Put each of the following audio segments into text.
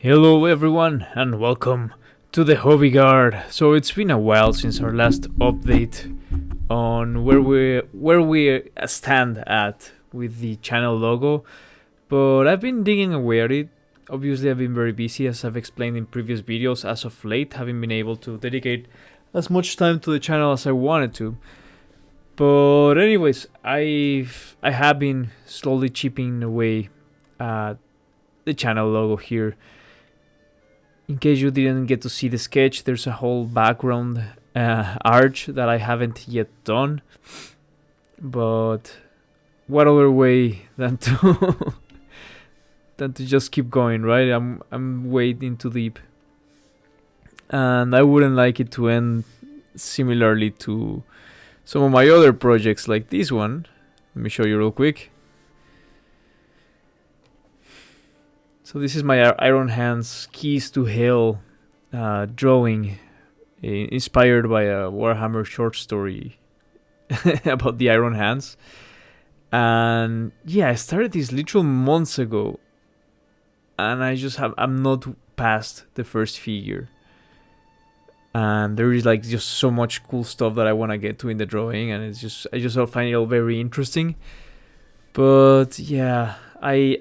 Hello everyone and welcome to the Hobby Guard. So it's been a while since our last update on where we stand at with the channel logo, but I've been digging away at it. Obviously I've been very busy, as I've explained in previous videos. As of late, haven't been able to dedicate as much time to the channel as I wanted to. But anyways, I have been slowly chipping away at the channel logo here. In case you didn't get to see the sketch, there's a whole background arch that I haven't yet done. But what other way than to than to just keep going, right? I'm wading too deep, and I wouldn't like it to end similarly to some of my other projects like this one. Let me show you real quick. So this is my Iron Hands Keys to Hell drawing, inspired by a Warhammer short story about the Iron Hands. And yeah, I started this literal months ago, and I'm not past the first figure. And there is like just so much cool stuff that I want to get to in the drawing, and I just find it all very interesting. But yeah, I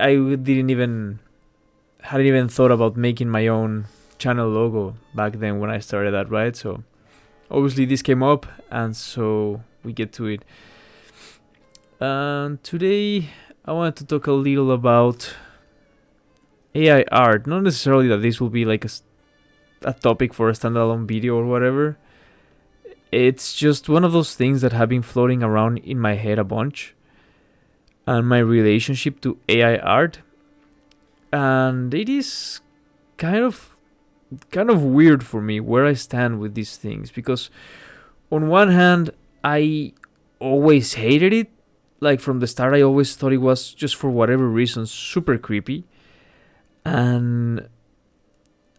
hadn't even thought about making my own channel logo back then when I started that, right? So obviously this came up, and so we get to it. And today I wanted to talk a little about AI art. Not necessarily that this will be like a topic for a standalone video or whatever. It's just one of those things that have been floating around in my head a bunch, and my relationship to AI art. And it is kind of weird for me where I stand with these things, because on one hand I always hated it. Like from the start I always thought it was, just for whatever reason, super creepy. And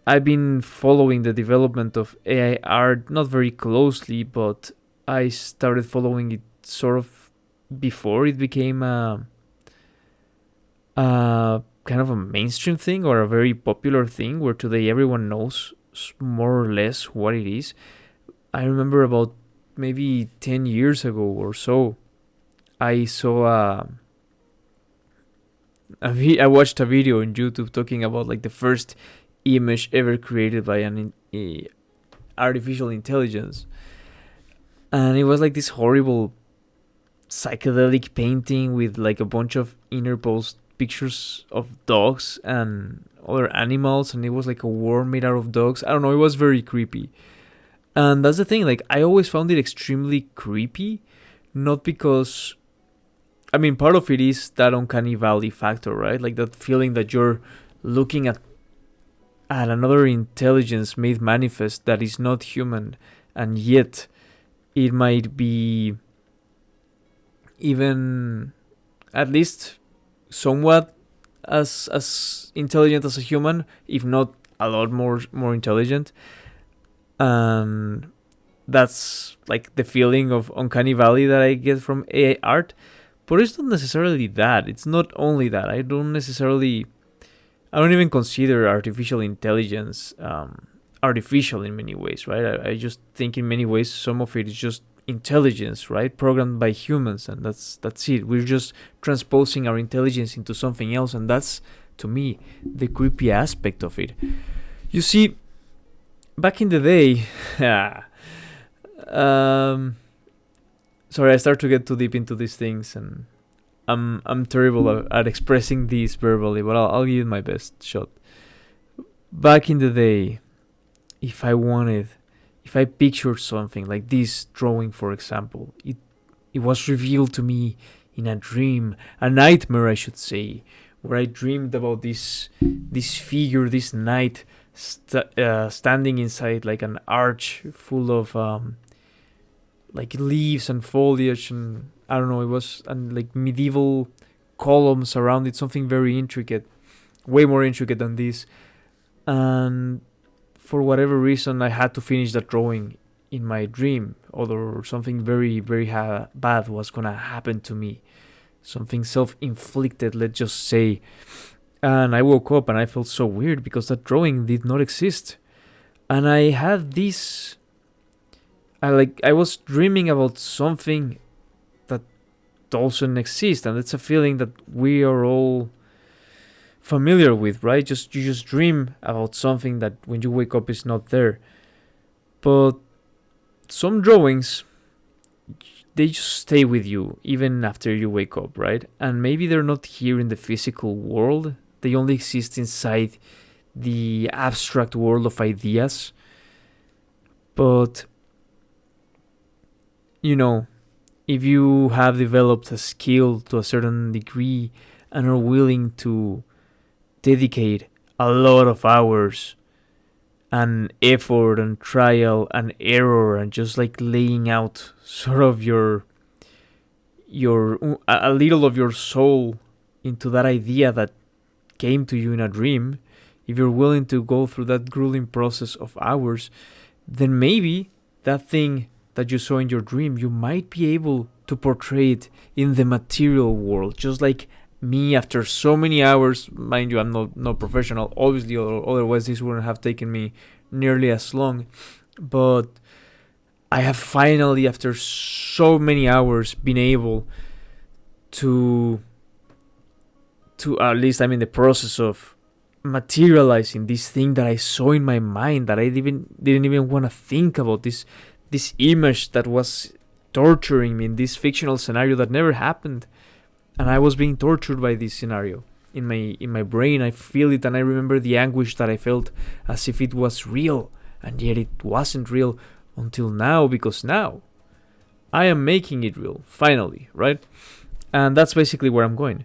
I've been following the development of AI art not very closely, but I started following it sort of before it became a kind of a mainstream thing or a very popular thing, where today everyone knows more or less what it is. I remember about maybe 10 years ago or so, I saw I watched a video on YouTube talking about like the first image ever created by an artificial intelligence, and it was like this horrible psychedelic painting with like a bunch of interposed pictures of dogs and other animals, and it was like a worm made out of dogs. I don't know, it was very creepy. And that's the thing, like I always found it extremely creepy, not because, I mean, part of it is that uncanny valley factor, right? Like that feeling that you're looking at another intelligence made manifest that is not human, and yet it might be even at least somewhat as intelligent as a human, if not a lot more intelligent. And that's like the feeling of uncanny valley that I get from AI art. But it's not necessarily that. It's not only that. I don't even consider artificial intelligence artificial in many ways, right? I just think in many ways some of it is just intelligence, right? Programmed by humans, and that's it. We're just transposing our intelligence into something else, and that's, to me, the creepy aspect of it. You see, back in the day, sorry, I start to get too deep into these things, and I'm terrible at expressing these verbally, but I'll give it my best shot. Back in the day, if I pictured something like this drawing, for example, it was revealed to me in a dream, a nightmare, I should say, where I dreamed about this figure, this knight, standing inside like an arch full of like leaves and foliage, and I don't know, it was like medieval columns around it, something very intricate, way more intricate than this. And for whatever reason, I had to finish that drawing in my dream, or something very, very bad was gonna happen to me. Something self-inflicted, let's just say. And I woke up and I felt so weird because that drawing did not exist. And I had this, I was dreaming about something that doesn't exist, and it's a feeling that we are all familiar with, right? Just you just dream about something that when you wake up is not there. But some drawings, they just stay with you even after you wake up, right? And maybe they're not here in the physical world. They only exist inside the abstract world of ideas. But you know, if you have developed a skill to a certain degree and are willing to dedicate a lot of hours and effort and trial and error and just like laying out sort of your a little of your soul into that idea that came to you in a dream, if you're willing to go through that grueling process of hours, then maybe that thing that you saw in your dream, you might be able to portray it in the material world, just like me after so many hours. Mind you, I'm not professional, obviously, or otherwise this wouldn't have taken me nearly as long. But I have finally, after so many hours, been able to at least I'm in the process of materializing this thing that I saw in my mind that I didn't even want to think about, this image that was torturing me in this fictional scenario that never happened, and I was being tortured by this scenario in my brain. I feel it, and I remember the anguish that I felt as if it was real, and yet it wasn't real until now, because now I am making it real finally, right? And that's basically where I'm going.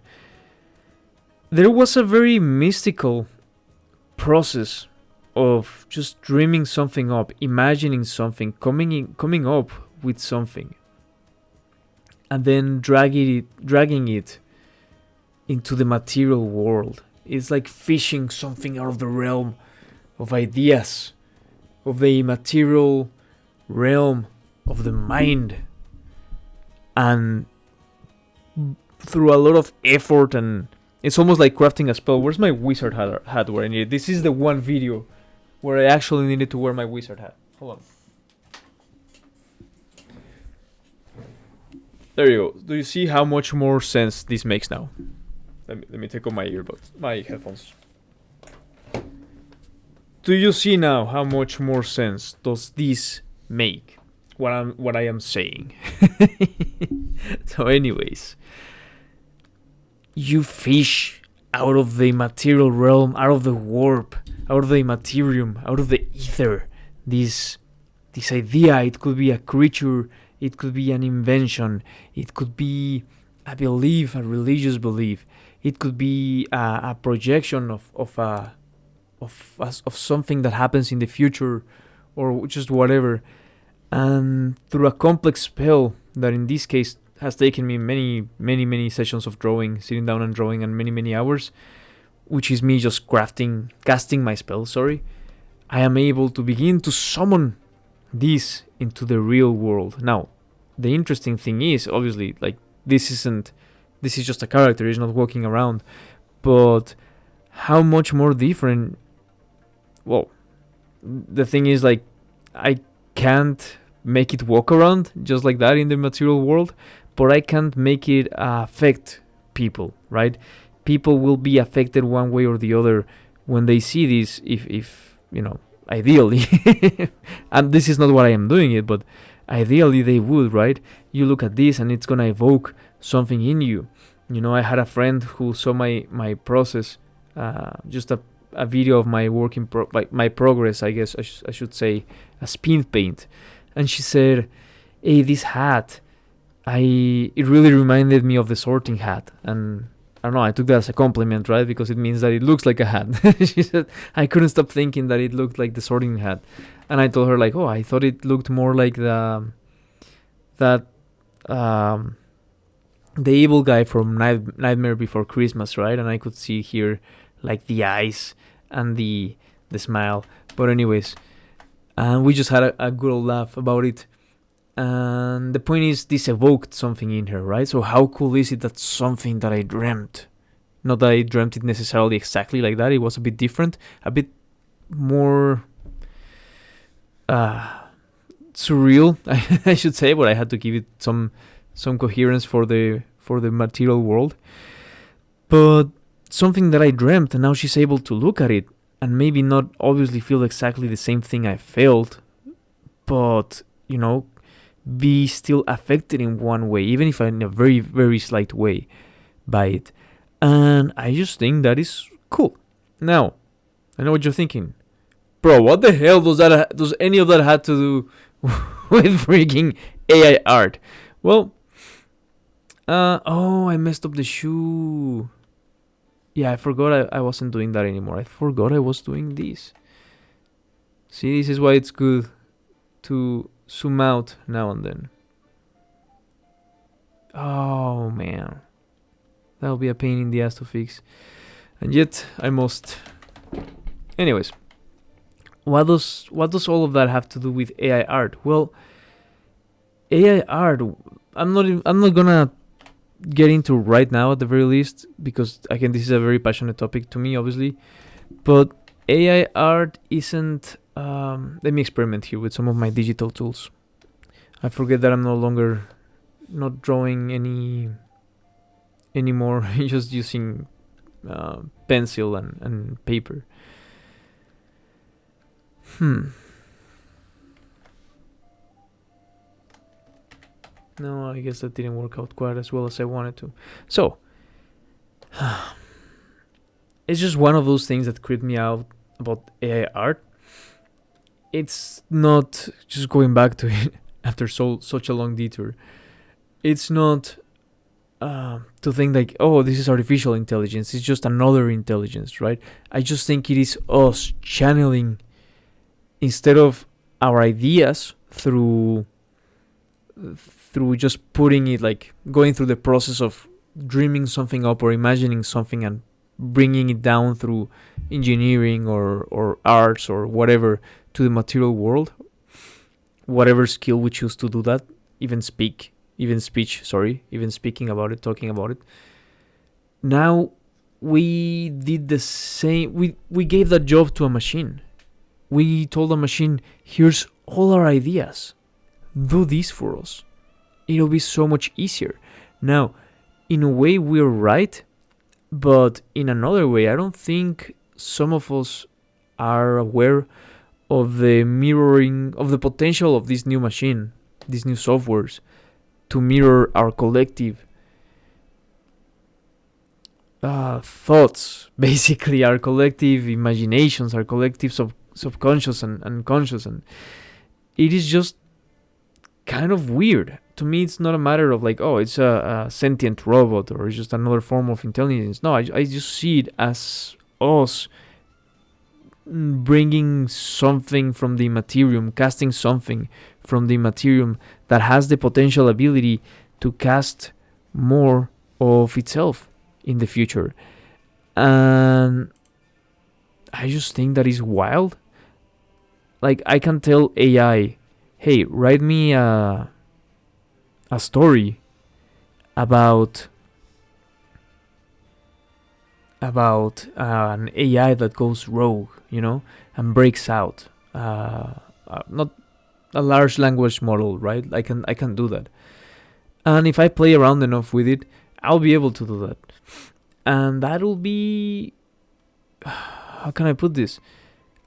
There was a very mystical process of just dreaming something up, imagining something, coming up with something, and then dragging it into the material world. It's like fishing something out of the realm of ideas, of the material realm of the mind, and through a lot of effort, and it's almost like crafting a spell. Where's my wizard hat where I need it? This is the one video where I actually needed to wear my wizard hat. Hold on. There you go. Do you see how much more sense this makes now? Let me take off my headphones. Do you see now how much more sense does this make? What I am saying. So anyways, you fish out of the material realm, out of the warp, out of the materium, out of the ether, this idea. It could be a creature, it could be an invention, it could be a belief, a religious belief, it could be a projection of something that happens in the future, or just whatever. And through a complex spell that in this case has taken me many sessions of drawing, sitting down and drawing, and many hours, which is me just casting my spell, I am able to begin to summon this into the real world. Now, the interesting thing is, obviously, like, this is just a character, he's not walking around, but how much more different. Well, the thing is, like, I can't make it walk around just like that in the material world, but I can't make it affect people, right? People will be affected one way or the other when they see this, if ideally. And this is not what I am doing it, but ideally they would, right? You look at this and it's gonna evoke something in you. I had a friend who saw my process, just a video of my work in my progress, I guess I should say, a spin paint, and she said, "Hey, this hat, it really reminded me of the sorting hat." And I don't know, I took that as a compliment, right? Because it means that it looks like a hat. She said, "I couldn't stop thinking that it looked like the sorting hat." And I told her, like, "Oh, I thought it looked more like the evil guy from Nightmare Before Christmas, right?" And I could see here, like, the eyes and the smile. But anyways, and we just had a good old laugh about it. And the point is, this evoked something in her, right? So how cool is it that something that I dreamt Not that I dreamt it necessarily exactly like that. It was a bit different, a bit more uh, surreal, I should say, but I had to give it some coherence for the material world. But something that I dreamt, and now she's able to look at it and maybe not obviously feel exactly the same thing I felt, but be still affected in one way, even if in a very very slight way, by it. And I just think that is cool. Now, I know what you're thinking, bro. What the hell does any of that have to do with freaking AI art? Well, oh, I messed up the shoe. Yeah, I forgot I wasn't doing that anymore. I forgot I was doing this. See, this is why it's good to zoom out now and then. Oh man, that'll be a pain in the ass to fix. And yet I must. Anyways, what does all of that have to do with AI art? Well, AI art. I'm not gonna get into right now at the very least, because again this is a very passionate topic to me, obviously. But AI art isn't. Let me experiment here with some of my digital tools. I forget that I'm no longer not drawing anymore, just using pencil and paper. No, I guess that didn't work out quite as well as I wanted to. So, it's just one of those things that creep me out about AI art. It's not just going back to it after such a long detour. It's not to think like, oh, this is artificial intelligence. It's just another intelligence, right? I just think it is us channeling, instead of our ideas, through just putting it, like going through the process of dreaming something up or imagining something and bringing it down through engineering or arts or whatever to the material world, whatever skill we choose to do that, even speaking about it, talking about it. Now we did the same. We gave that job to a machine. We told the machine, here's all our ideas, do this for us. It'll be so much easier. Now, in a way, we're right, but in another way, I don't think some of us are aware of the mirroring, of the potential of this new machine, these new softwares, to mirror our collective thoughts, basically our collective imaginations, our collective subconscious and conscious. And it is just kind of weird. To me, it's not a matter of like, oh, it's a sentient robot or it's just another form of intelligence. No, I just see it as us bringing something from the materium, casting something from the materium that has the potential ability to cast more of itself in the future. And I just think that is wild. Like, I can tell AI, hey, write me a story about an AI that goes rogue, and breaks out. Not a large language model, right? I can do that. And if I play around enough with it, I'll be able to do that. And that'll be, how can I put this?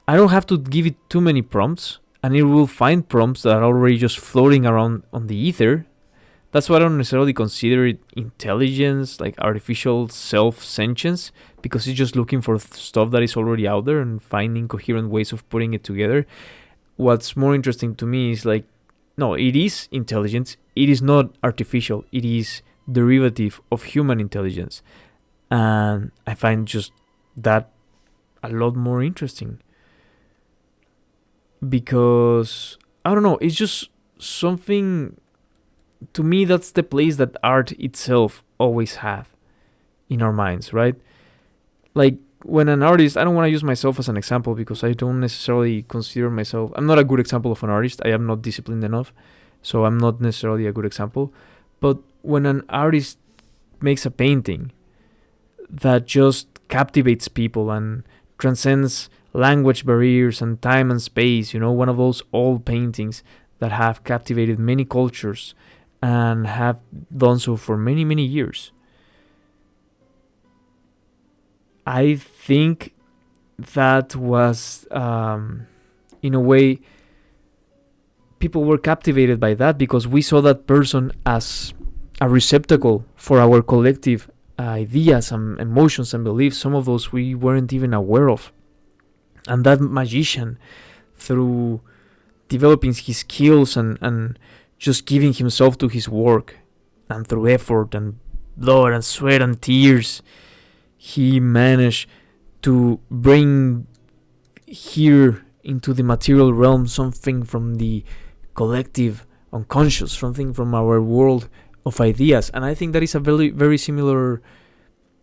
I don't have to give it too many prompts, and it will find prompts that are already just floating around on the ether. That's why I don't necessarily consider it intelligence, like artificial self-sentience, because it's just looking for stuff that is already out there and finding coherent ways of putting it together. What's more interesting to me is like, no, it is intelligence. It is not artificial. It is derivative of human intelligence. And I find just that a lot more interesting. Because, I don't know, it's just something. To me, that's the place that art itself always have in our minds, right? Like, when an artist, I don't want to use myself as an example because I don't necessarily consider myself, I'm not a good example of an artist. I am not disciplined enough, so I'm not necessarily a good example. But when an artist makes a painting, that just captivates people and transcends language barriers and time and space. One of those old paintings that have captivated many cultures and have done so for many, many years. I think that was, in a way, people were captivated by that because we saw that person as a receptacle for our collective ideas and emotions and beliefs, some of those we weren't even aware of. And that magician, through developing his skills and just giving himself to his work, and through effort and blood and sweat and tears, he managed to bring here into the material realm something from the collective unconscious, something from our world of ideas. And I think that is a very, very similar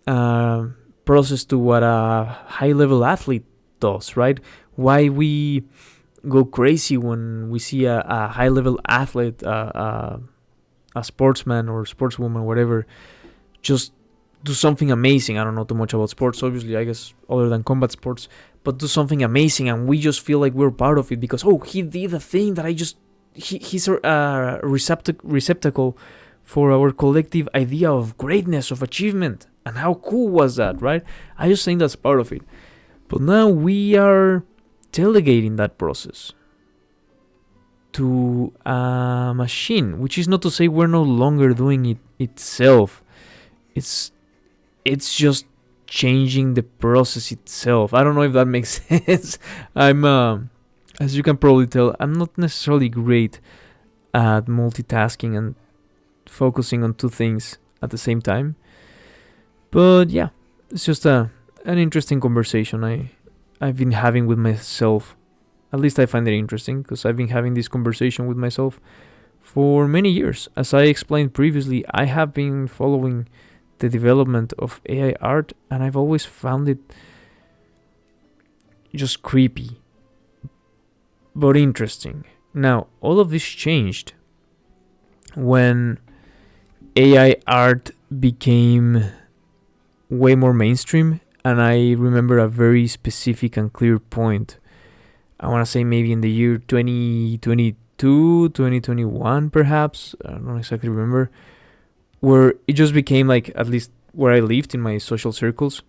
process to what a high level athlete does, right? Why we go crazy when we see a high level athlete, a sportsman or sportswoman, whatever, just do something amazing. I don't know too much about sports, obviously, I guess, other than combat sports, but do something amazing, and we just feel like we're part of it because, oh, he did a thing that he's a receptacle for our collective idea of greatness, of achievement. And how cool was that, right? I just think that's part of it. But now we are delegating that process to a machine, which is not to say we're no longer doing it itself. It's just changing the process itself. I don't know if that makes sense. I'm, as you can probably tell, I'm not necessarily great at multitasking and focusing on two things at the same time. But yeah, it's just an interesting conversation I've been having with myself. At least I find it interesting because I've been having this conversation with myself for many years. As I explained previously, I have been following the development of AI art, and I've always found it just creepy but interesting. Now, all of this changed when AI art became way more mainstream, and I remember a very specific and clear point. I want to say maybe in the year 2022, 2021 perhaps, I don't exactly remember, where it just became, like, at least where I lived in my social circles,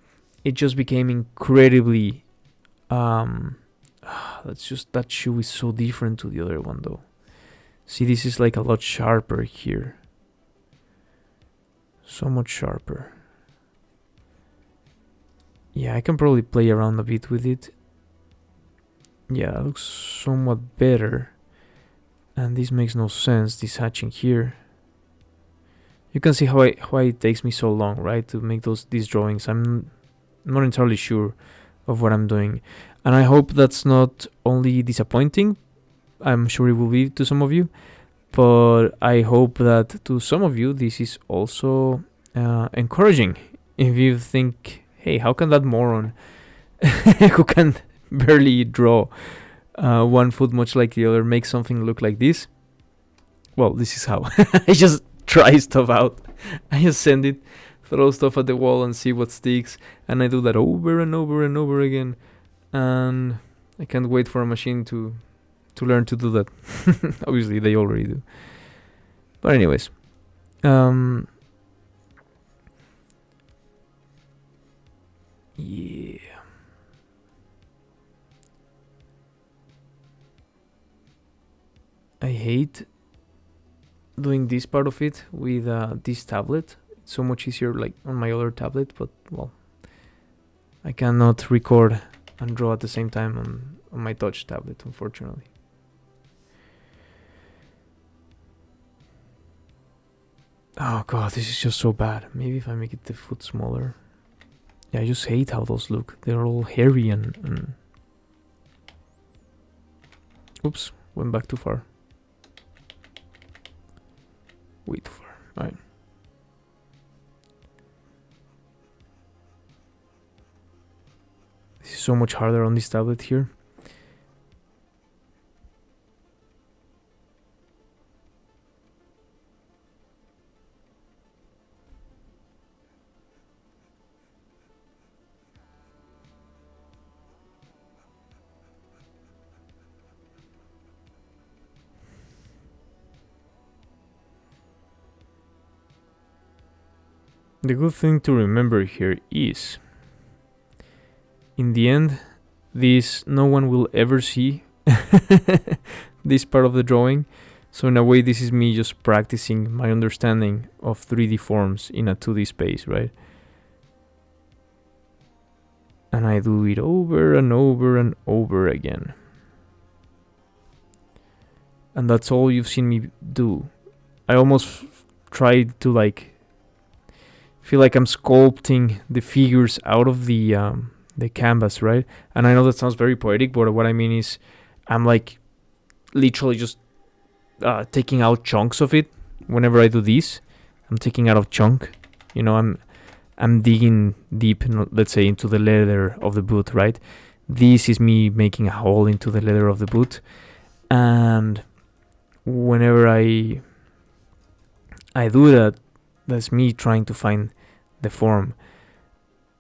it just became incredibly that shoe is so different to the other one though. See, this is like a lot sharper here. So much sharper. Yeah, I can probably play around a bit with it. Yeah, that looks somewhat better. And this makes no sense, this hatching here. You can see why it takes me so long, right, to make these drawings. I'm not entirely sure of what I'm doing. And I hope that's not only disappointing. I'm sure it will be to some of you. But I hope that to some of you, this is also encouraging. If you think, hey, how can that moron who can barely draw one foot much like the other make something look like this? Well, this is how. I just try stuff out. I just send it, throw stuff at the wall and see what sticks. And I do that over and over and over again. And I can't wait for a machine to learn to do that. Obviously, they already do. But anyways, yeah. I hate doing this part of it with this tablet. It's so much easier, like, on my other tablet, but, well, I cannot record and draw at the same time on my touch tablet, unfortunately. Oh god, this is just so bad. Maybe if I make it the foot smaller. Yeah, I just hate how those look. They're all hairy and... Oops, went back too far. Way too far. Alright. This is so much harder on this tablet here. the good thing to remember here is, in the end, this no one will ever see this part of the drawing. So in a way, this is me just practicing my understanding of 3D forms in a 2D space, right? And I do it over and over and over again. And that's all you've seen me do. I almost tried to feel like I'm sculpting the figures out of the canvas, right? And I know that sounds very poetic, but what I mean is I'm literally just taking out chunks of it. Whenever I do this, I'm taking out a chunk. I'm digging deep, let's say, into the leather of the boot, right? This is me making a hole into the leather of the boot. And whenever I do that, that's me trying to find the form.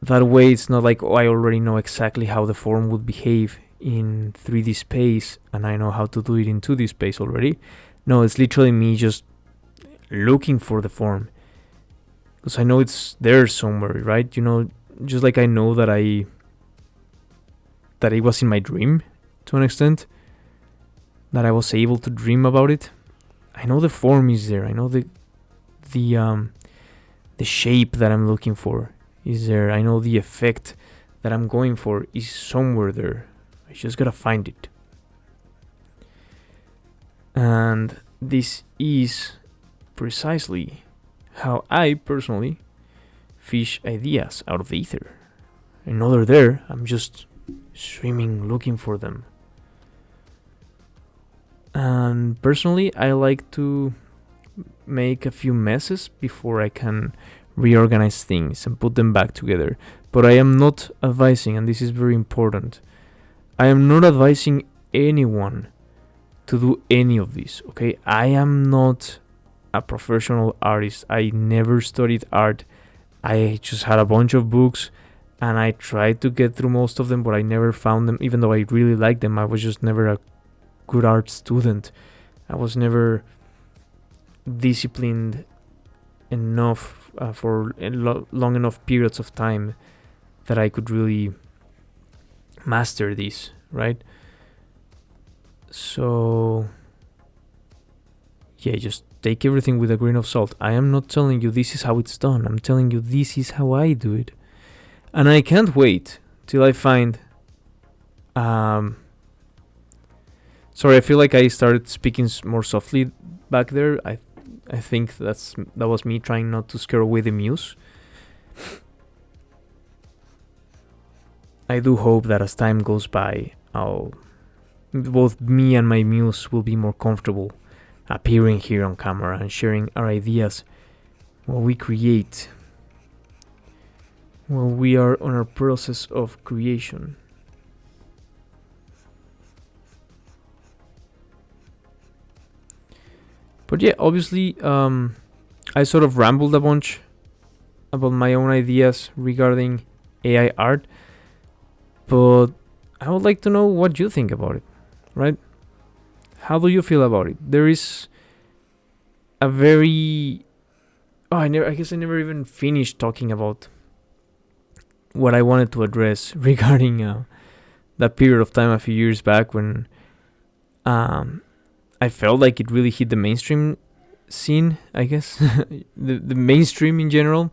That way, it's not like, I already know exactly how the form would behave in 3D space, and I know how to do it in 2D space already. No, it's literally me just looking for the form. Because I know it's there somewhere, right? Just like I know that it was in my dream, to an extent. That I was able to dream about it. I know the form is there. I know the shape that I'm looking for is there. I know the effect that I'm going for is somewhere there. I just gotta find it. And this is precisely how I personally fish ideas out of the ether. I know they're there. I'm just swimming looking for them. And personally, I like to make a few messes before I can reorganize things and put them back together. But I am not advising, and this is very important, I am not advising anyone to do any of this, okay? I am not a professional artist. I never studied art. I just had a bunch of books and I tried to get through most of them, but I never found them. Even though I really liked them, I was just never a good art student. I was never disciplined enough for long enough periods of time that I could really master this, right? So yeah, just take everything with a grain of salt. I am not telling you this is how it's done. I'm telling you this is how I do it. And I can't wait till I find sorry, I feel like I started speaking more softly back there. I think that was me trying not to scare away the muse. I do hope that as time goes by, both me and my muse will be more comfortable appearing here on camera and sharing our ideas while we create, while we are on our process of creation. But yeah, obviously, I sort of rambled a bunch about my own ideas regarding AI art, but I would like to know what you think about it, right? How do you feel about it? There is a very... I guess I never even finished talking about what I wanted to address regarding that period of time a few years back when I felt like it really hit the mainstream scene, I guess, the mainstream in general.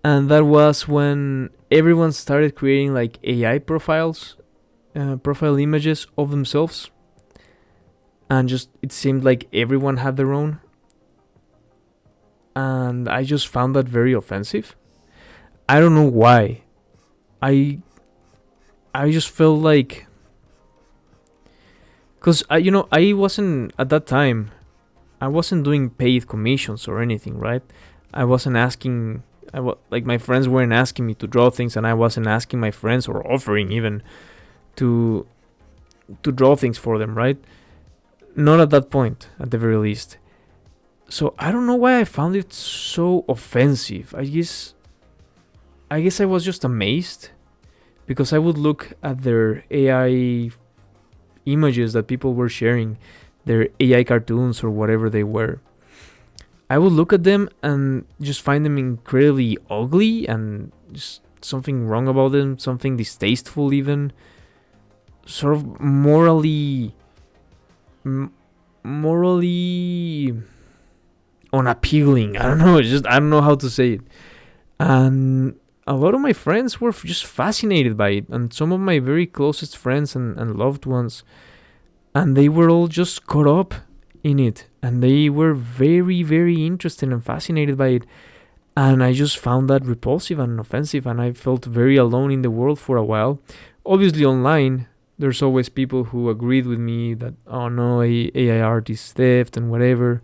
And that was when everyone started creating like AI profiles, profile images of themselves. And just, it seemed like everyone had their own. And I just found that very offensive. I don't know why. I just felt like... Because, I wasn't, at that time, I wasn't doing paid commissions or anything, right? I wasn't asking, like my friends weren't asking me to draw things, and I wasn't asking my friends or offering even to draw things for them, right? Not at that point, at the very least. So I don't know why I found it so offensive. I guess I was just amazed, because I would look at their AI images that people were sharing, their AI cartoons or whatever they were, I would look at them and just find them incredibly ugly and just something wrong about them, something distasteful, even sort of m- morally unappealing. I don't know. It's just I don't know how to say it. And a lot of my friends were just fascinated by it, and some of my very closest friends and loved ones, and they were all just caught up in it, and they were very, very interested and fascinated by it. And I just found that repulsive and offensive, and I felt very alone in the world for a while. Obviously, online, there's always people who agreed with me that, oh no, AI art is theft and whatever,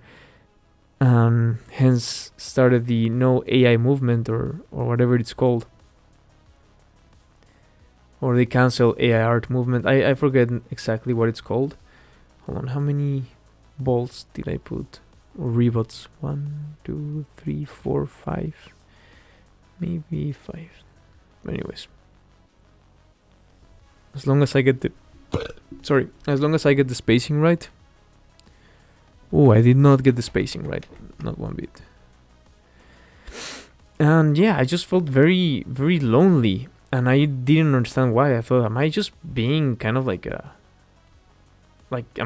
and hence started the no AI movement, or whatever it's called, or the cancel AI art movement. I forget exactly what it's called. Hold on, how many bolts did I put? Or rebots? 1, 2, 3, 4, 5. Maybe 5. Anyways, as long as I get the as long as I get the spacing right. Oh, I did not get the spacing right, not one bit. And yeah, I just felt very, very lonely, and I didn't understand why. I thought, am I just being kind of am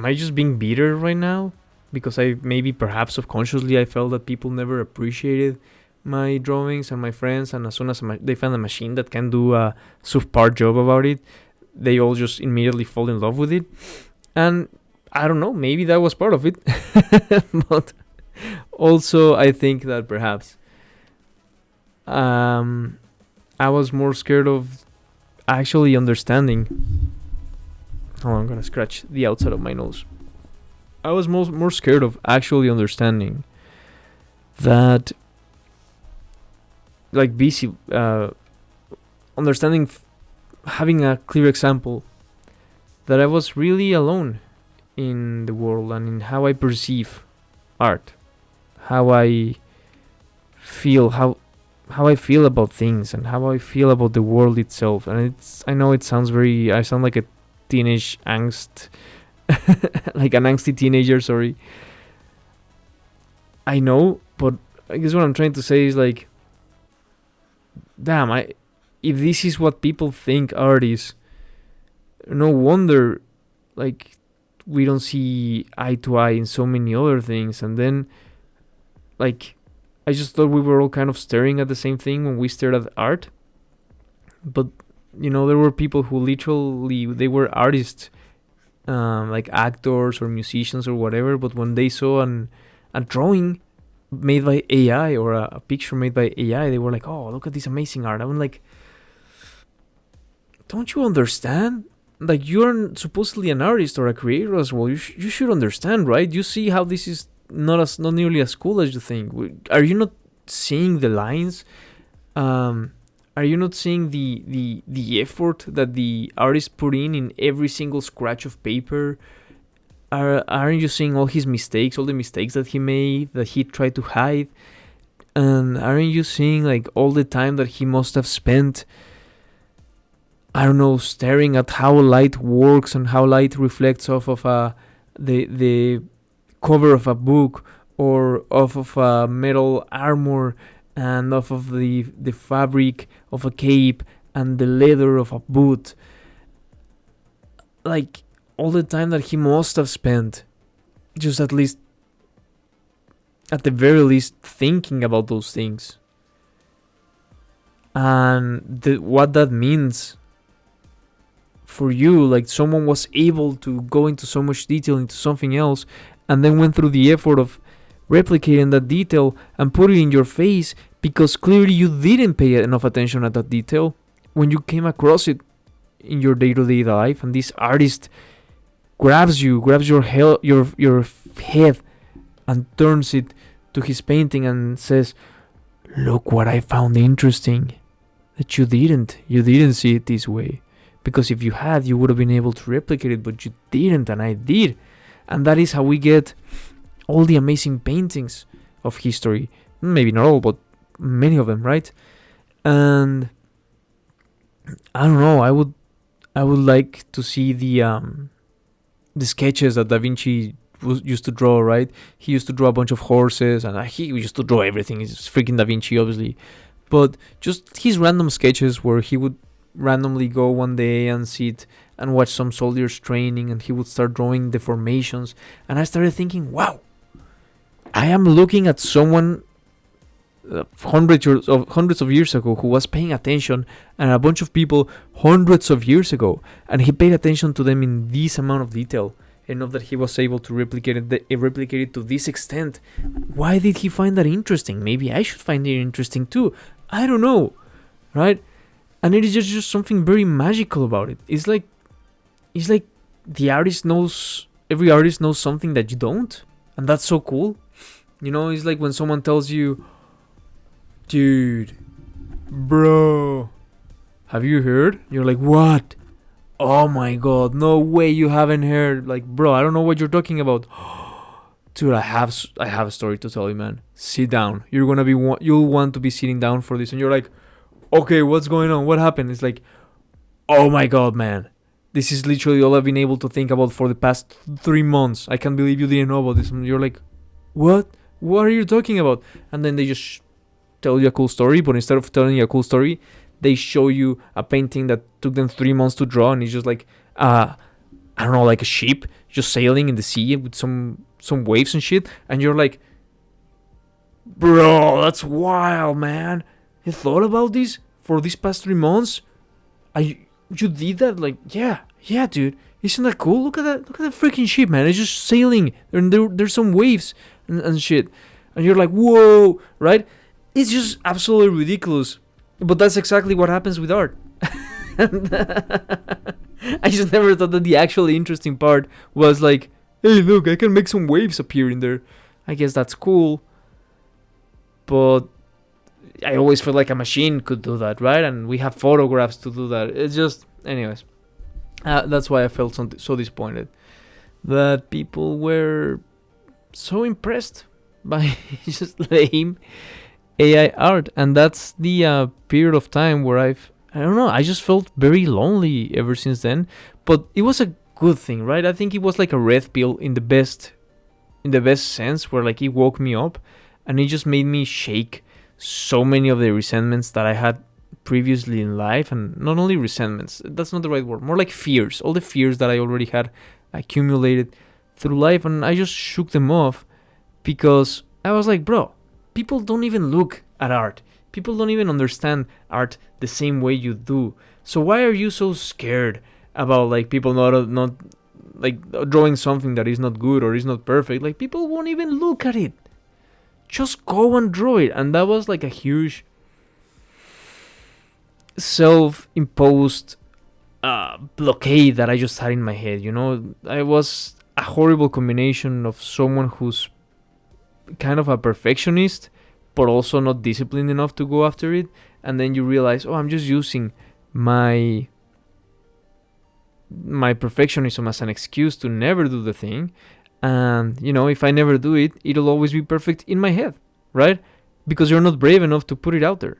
I just being bitter right now? Because I maybe perhaps subconsciously I felt that people never appreciated my drawings and my friends, and as soon as they find a machine that can do a subpar job about it, they all just immediately fall in love with it. And I don't know, maybe that was part of it. But also, I think that perhaps I was more scared of actually understanding. Oh, I'm gonna scratch the outside of my nose. I was more scared of actually understanding that, like, busy, understanding, having a clear example that I was really alone in the world and in how I perceive art, how I feel, how I feel about things, and how I feel about the world itself. And I know it sounds very, I sound like a teenage angst, like an angsty teenager, sorry. I know, but I guess what I'm trying to say is, like, damn, if this is what people think art is, no wonder, like, we don't see eye to eye in so many other things. And then, like, I just thought we were all kind of staring at the same thing when we stared at art. But, there were people who literally, they were artists, like actors or musicians or whatever, but when they saw a drawing made by AI, or a picture made by AI, they were like, oh, look at this amazing art. I'm like, don't you understand? Like, you're supposedly an artist or a creator as well. You should understand, right? You see how this is not nearly as cool as you think. Are you not seeing the lines? Are you not seeing the effort that the artist put in every single scratch of paper? Aren't you seeing all his mistakes, all the mistakes that he made, that he tried to hide? And aren't you seeing, like, all the time that he must have spent, I don't know, staring at how light works and how light reflects off of the cover of a book, or off of a metal armor, and off of the fabric of a cape and the leather of a boot? Like, all the time that he must have spent, just at the very least, thinking about those things. And what that means for you, like, someone was able to go into so much detail into something else, and then went through the effort of replicating that detail and put it in your face, because clearly you didn't pay enough attention at that detail when you came across it in your day-to-day life. And this artist grabs your head and turns it to his painting and says, look what I found interesting, that you didn't see it this way. Because if you had, you would have been able to replicate it, but you didn't, and I did. And that is how we get all the amazing paintings of history. Maybe not all, but many of them, right? And I don't know, I would like to see the sketches that Da Vinci used to draw, right? He used to draw a bunch of horses, and he used to draw everything. He's freaking Da Vinci, obviously. But just his random sketches where he would randomly go one day and sit and watch some soldiers training, and he would start drawing the formations. And I started thinking, wow, I am looking at someone hundreds of years ago who was paying attention, and a bunch of people hundreds of years ago, and he paid attention to them in this amount of detail, enough that he was able to replicate it to this extent. Why did he find that interesting? Maybe I should find it interesting too. I don't know, right? And it is just something very magical about it. It's like the artist knows, every artist knows something that you don't, and that's so cool. You know, it's like when someone tells you, dude, bro, have you heard? You're like, what? Oh my god, no way you haven't heard. Like, bro, I don't know what you're talking about. Dude, I have a story to tell you, man. Sit down. You'll want to be sitting down for this. And you're like, okay, what's going on? What happened? It's like, oh my god, man. This is literally all I've been able to think about for the past 3 months. I can't believe you didn't know about this. And you're like, what? What are you talking about? And then they just tell you a cool story, but instead of telling you a cool story, they show you a painting that took them 3 months to draw, and it's just like, I don't know, like a ship just sailing in the sea with some waves and shit, and you're like, bro, that's wild, man. You thought about this for these past 3 months? You did that? Like, yeah, dude. Isn't that cool? Look at that freaking ship, man. It's just sailing, and there's some waves and shit, and you're like, whoa, right? It's just absolutely ridiculous. But that's exactly what happens with art. I just never thought that the actually interesting part was like, hey, look, I can make some waves appear in there. I guess that's cool. But I always felt like a machine could do that, right? And we have photographs to do that. It's just, anyways. That's why I felt so disappointed. That people were so impressed by just lame AI art. And that's the period of time where I don't know, I just felt very lonely ever since then. But it was a good thing, right? I think it was like a red pill in the best sense, where like it woke me up and it just made me shake so many of the resentments that I had previously in life. And not only resentments, that's not the right word, more like fears, all the fears that I already had accumulated through life, and I just shook them off because I was like, bro, people don't even look at art. People don't even understand art the same way you do. So why are you so scared about like people not like drawing something that is not good or is not perfect? Like, people won't even look at it. Just go and draw it. And that was like a huge self-imposed blockade that I just had in my head. You know, I was a horrible combination of someone who's kind of a perfectionist, but also not disciplined enough to go after it. And then you realize, oh, I'm just using my perfectionism as an excuse to never do the thing. And, you know, if I never do it, it'll always be perfect in my head, right? Because you're not brave enough to put it out there.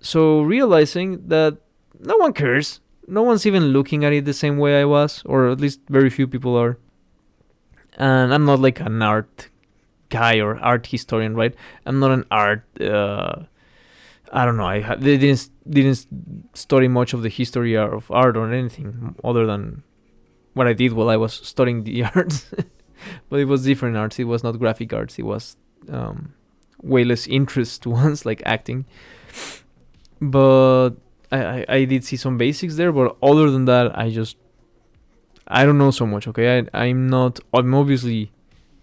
So realizing that no one cares, no one's even looking at it the same way I was, or at least very few people are. And I'm not like an art guy or art historian, right? I'm not an art. I don't know. They didn't study much of the history of art or anything other than what I did while I was studying the arts. But it was different arts. It was not graphic arts. It was way less interest ones like acting. But I did see some basics there. But other than that, I don't know so much. Okay, I'm obviously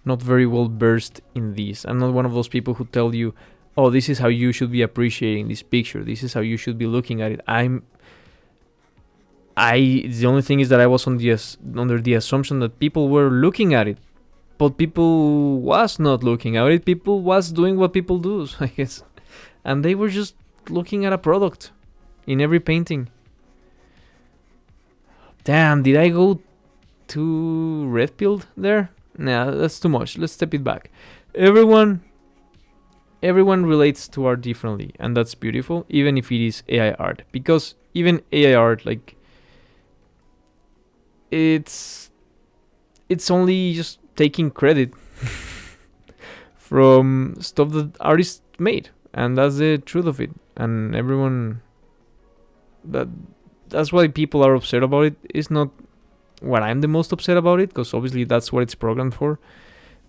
not very well versed in this. I'm not one of those people who tell you, oh, this is how you should be appreciating this picture. This is how you should be looking at it. The only thing is that I was under the assumption that people were looking at it, but people was not looking at it. People was doing what people do, I guess, and they were just looking at a product in every painting. Damn, did I go too red-pilled there? Nah, that's too much. Let's step it back. Everyone relates to art differently, and that's beautiful, even if it is AI art, because even AI art, like, it's only just taking credit from stuff that artists made, and that's the truth of it. And everyone that's why people are upset about it. It's not what I'm the most upset about it, because obviously that's what it's programmed for.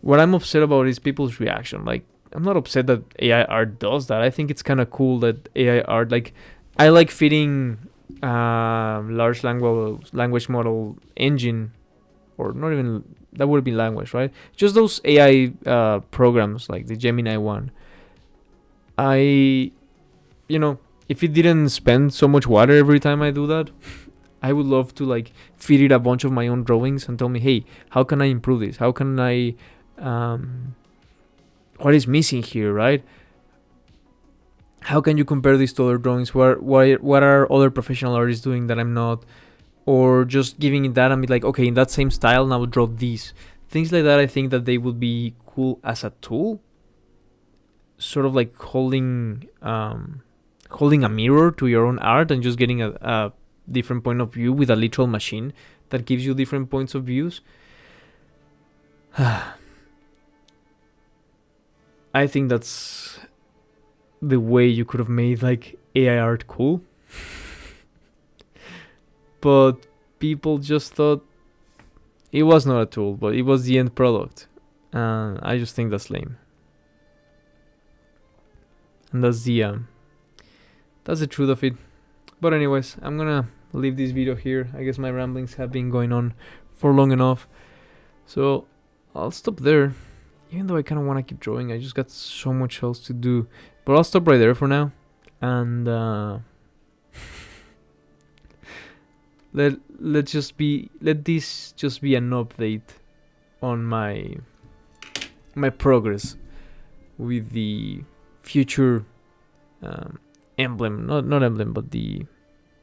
What I'm upset about is people's reaction. Like, I'm not upset that AI art does that. I think it's kind of cool that AI art, like, I like fitting large language model engine, or not even, that would be language, right? Just those AI programs like the Gemini one. I, if it didn't spend so much water every time I do that, I would love to like feed it a bunch of my own drawings and tell me, hey, how can I improve this? How can I, what is missing here, right? How can you compare this to other drawings? What are other professional artists doing that I'm not? Or just giving it that and be like, okay, in that same style, now draw these. Things like that, I think that they would be cool as a tool. Sort of like holding a mirror to your own art and just getting a different point of view with a literal machine that gives you different points of views. I think that's the way you could have made like AI art cool. But people just thought it was not a tool, but it was the end product. And I just think that's lame. And that's the truth of it. But anyways, I'm gonna leave this video here. I guess my ramblings have been going on for long enough, so I'll stop there. Even though I kind of want to keep drawing, I just got so much else to do. But I'll stop right there for now, and let this just be an update on my progress with the future emblem, not emblem, but the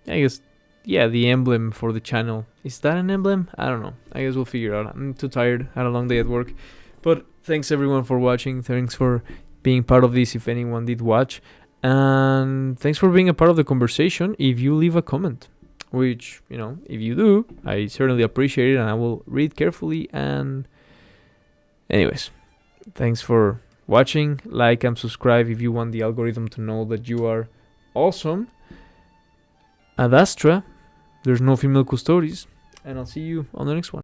emblem for the channel. Is that an emblem? I don't know. I guess we'll figure it out. I'm too tired. Had a long day at work. But thanks everyone for watching. Thanks for being part of this, if anyone did watch. And thanks for being a part of the conversation if you leave a comment. Which, if you do, I certainly appreciate it, and I will read carefully. And anyways, thanks for watching. Like and subscribe if you want the algorithm to know that you are awesome. Ad Astra, there's no female custodies, and I'll see you on the next one.